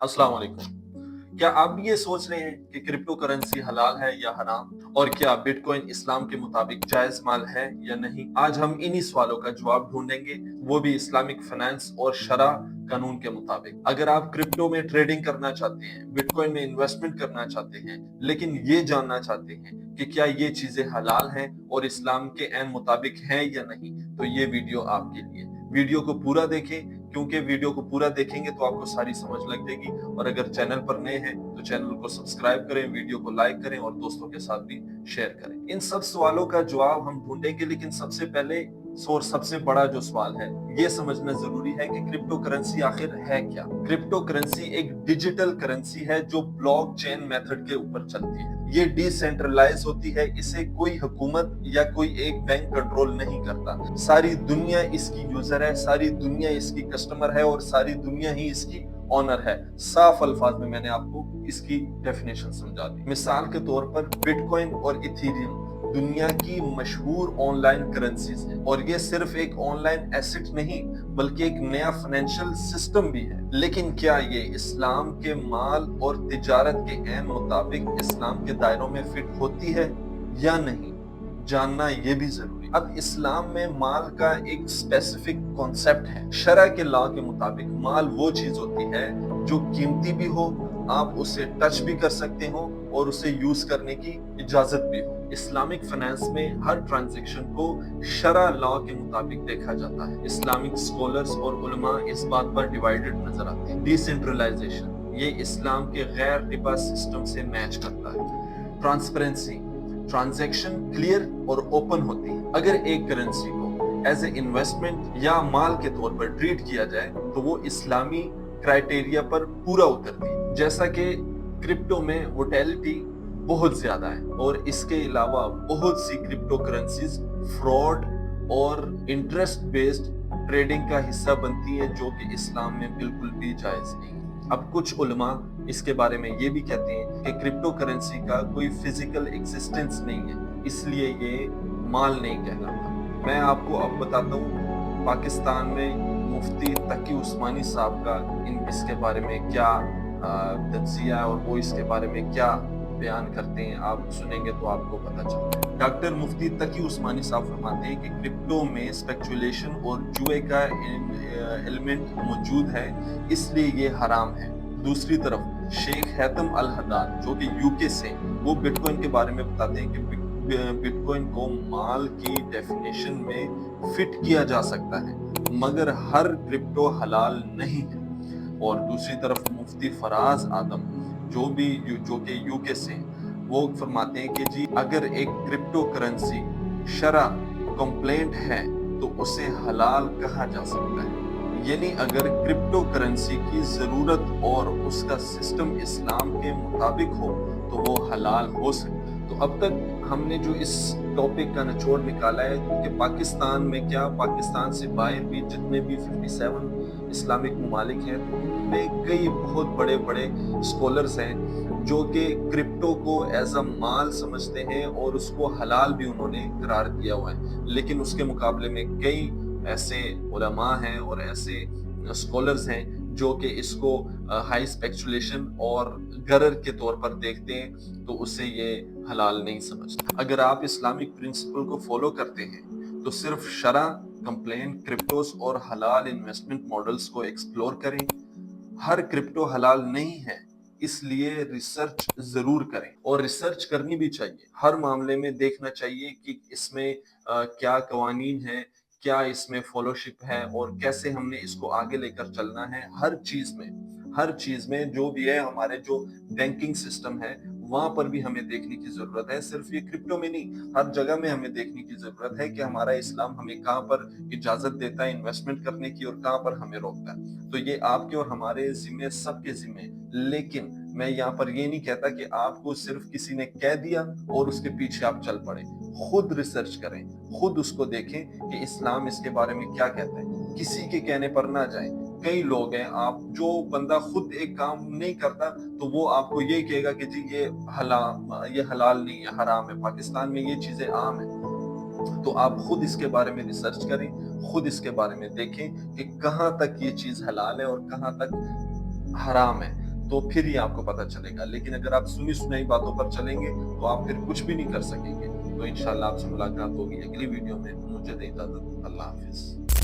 अस्सलाम वालेकुम। क्या आप ये सोच रहे हैं कि क्रिप्टो करेंसी हलाल है या हराम, और क्या बिटकॉइन इस्लाम के मुताबिक जायज माल है या नहीं? आज हम इन्हीं सवालों का जवाब ढूंढेंगे, वो भी इस्लामिक फाइनेंस और शरा कानून के मुताबिक। अगर आप क्रिप्टो में ट्रेडिंग करना चाहते हैं, बिटकॉइन में इन्वेस्टमेंट करना चाहते हैं, लेकिन ये जानना चाहते हैं कि क्या ये चीजें हलाल हैं और इस्लाम के ऐन मुताबिक हैं या नहीं, तो ये वीडियो आपके लिए। वीडियो को पूरा देखें, क्योंकि वीडियो को पूरा देखेंगे तो आपको सारी समझ लग जाएगी। और अगर चैनल पर नए हैं तो चैनल को सब्सक्राइब करें, वीडियो को लाइक करें और दोस्तों के साथ भी शेयर करें। इन सब सवालों का जवाब हम ढूंढेंगे, लेकिन सबसे पहले और सबसे बड़ा जो सवाल है, ये समझना जरूरी है कि क्रिप्टो करेंसी आखिर है क्या। क्रिप्टो करेंसी एक डिजिटल करेंसी है जो ब्लॉकचेन मेथड के ऊपर चलती है। ये डिसेंट्रलाइज होती है, इसे कोई हुकूमत या कोई एक बैंक कंट्रोल नहीं करता। सारी दुनिया इसकी यूजर है, सारी दुनिया इसकी कस्टमर है और सारी दुनिया ही इसकी ऑनर है। साफ अल्फाज में मैंने आपको इसकी डेफिनेशन समझा दी। मिसाल के तौर पर बिटकॉइन और इथेरियम दुनिया की मशहूर ऑनलाइन करेंसीज हैं, और ये सिर्फ एक ऑनलाइन एसेट नहीं बल्कि एक नया फाइनेंशियल सिस्टम भी है। लेकिन क्या ये इस्लाम के माल और तिजारत के ऐन मुताबिक इस्लाम के दायरों में फिट होती है या नहीं, जानना ये भी जरूरी। अब इस्लाम में माल का एक स्पेसिफिक कॉन्सेप्ट है। शरअ के लॉ के मुताबिक माल वो चीज होती है जो कीमती भी हो, आप उसे टच भी कर सकते हो और उसे यूज करने की इजाजत भी हो। इस्लामिक फाइनेंस में हर ट्रांजैक्शन को शरअ लॉ के मुताबिक देखा जाता है। इस्लामिक स्कॉलर्स और उलमा इस बात पर डिवाइडेड नजर आते हैं। डिसेंट्रलाइजेशन, ये इस्लाम के गैर रिबा सिस्टम से मैच करता है। ट्रांसपेरेंसी, ट्रांजैक्शन क्लियर और ओपन होती है। अगर एक करेंसी को एज ए इन्वेस्टमेंट या माल के तौर पर ट्रीट किया जाए तो वो इस्लामी क्राइटेरिया पर पूरा उतरती है। जैसा कि क्रिप्टो में वोलेटिलिटी बहुत ज्यादा है, और इसके अलावा बहुत सी क्रिप्टो करेंसीज फ्रॉड और इंटरेस्ट बेस्ड ट्रेडिंग का हिस्सा बनती है, जो कि इस्लाम में बिल्कुल भी जायज नहीं है। अब कुछ उलमा इसके बारे में ये भी कहते हैं कि क्रिप्टो करेंसी का कोई फिजिकल एग्जिस्टेंस नहीं है, इसलिए ये माल नहीं कहलाता। मैं आपको अब बताता हूँ पाकिस्तान में मुफ्ती तकी उस्मानी साहब का इसके बारे में क्या तज्जिया है और वो इसके बारे में क्या बयान करते हैं। आप सुनेंगे तो आपको पता चलेगा। डॉक्टर मुफ्ती तकी उस्मानी साहब फरमाते हैं कि क्रिप्टो में स्पेकुलेशन और जुए का एलिमेंट मौजूद है, इसलिए ये हराम है। दूसरी तरफ शेख हैतम अल हद्दाद जो कि यूके से, वो बिटकॉइन के बारे में बताते हैं कि बिटकॉइन को माल की डेफिनेशन में फिट किया जा सकता है, मगर हर क्रिप्टो हलाल नहीं है। और दूसरी तरफ मुफ्ती फराज आदम जो कि यूके से, वो फरमाते हैं कि जी अगर एक क्रिप्टो करेंसी शरा कंप्लेंट है तो उसे हलाल कहा जा सकता है। यानी अगर क्रिप्टो करेंसी की जरूरत और उसका सिस्टम इस्लाम के मुताबिक हो तो वो हलाल हो सकता है। तो अब तक हमने जो इस टॉपिक का निचोड़ निकाला है कि पाकिस्तान में क्या, पाकिस्तान से बाहर भी जितने भी 57 इस्लामिक ममालिक हैं, उनमें कई बहुत बड़े बड़े स्कॉलर्स हैं जो कि क्रिप्टो को एज अ माल समझते हैं और उसको हलाल भी उन्होंने करार दिया हुआ है। लेकिन उसके मुकाबले में कई ऐसे उलमा हैं और ऐसे स्कॉलर्स हैं जो कि इसको हाई स्पेकुलेशन और गरर के तौर पर देखते हैं, तो उसे ये हलाल नहीं समझते। अगर आप इस्लामिक प्रिंसिपल को फॉलो करते हैं तो सिर्फ शरा, कंप्लेंट, क्रिप्टोस और हलाल इन्वेस्टमेंट मॉडल्स को एक्सप्लोर करें। हर क्रिप्टो हलाल नहीं है, इसलिए रिसर्च जरूर करें, और रिसर्च करनी भी चाहिए। हर मामले में देखना चाहिए कि इसमें क्या कवानीन है, क्या इसमें फॉलोशिप है और कैसे हमने इसको आगे लेकर चलना है। हर चीज में जो भी है, हमारे जो बैंकिंग सिस्टम है वहां पर भी हमें देखने की जरूरत है। सिर्फ ये क्रिप्टो में नहीं, हर जगह में हमें देखने की जरूरत है कि हमारा इस्लाम हमें कहाँ पर इजाजत देता है इन्वेस्टमेंट करने की और कहाँ पर हमें रोकता है। तो ये आपके और हमारे जिम्मे, सबके जिम्मे। लेकिन मैं यहाँ पर ये नहीं कहता कि आपको सिर्फ किसी ने कह दिया और उसके पीछे आप चल पड़े। खुद रिसर्च करें, खुद उसको देखें कि इस्लाम इसके बारे में क्या कहता है। किसी के कहने पर ना जाएं। कई लोग हैं, आप जो बंदा खुद एक काम नहीं करता तो वो आपको ये कहेगा कि जी ये हलाल नहीं है, हराम है, पाकिस्तान में ये चीजें आम है। तो आप खुद इसके बारे में रिसर्च करें, खुद इसके बारे में देखें कि कहाँ तक ये चीज हलाल है और कहाँ तक हराम है। तो फिर ही आपको पता चलेगा। लेकिन अगर आप सुनी सुनाई बातों पर चलेंगे तो आप फिर कुछ भी नहीं कर सकेंगे। तो इंशाल्लाह आपसे मुलाकात होगी अगली वीडियो में। मुझे दे इजाजत। अल्लाह हाफिज।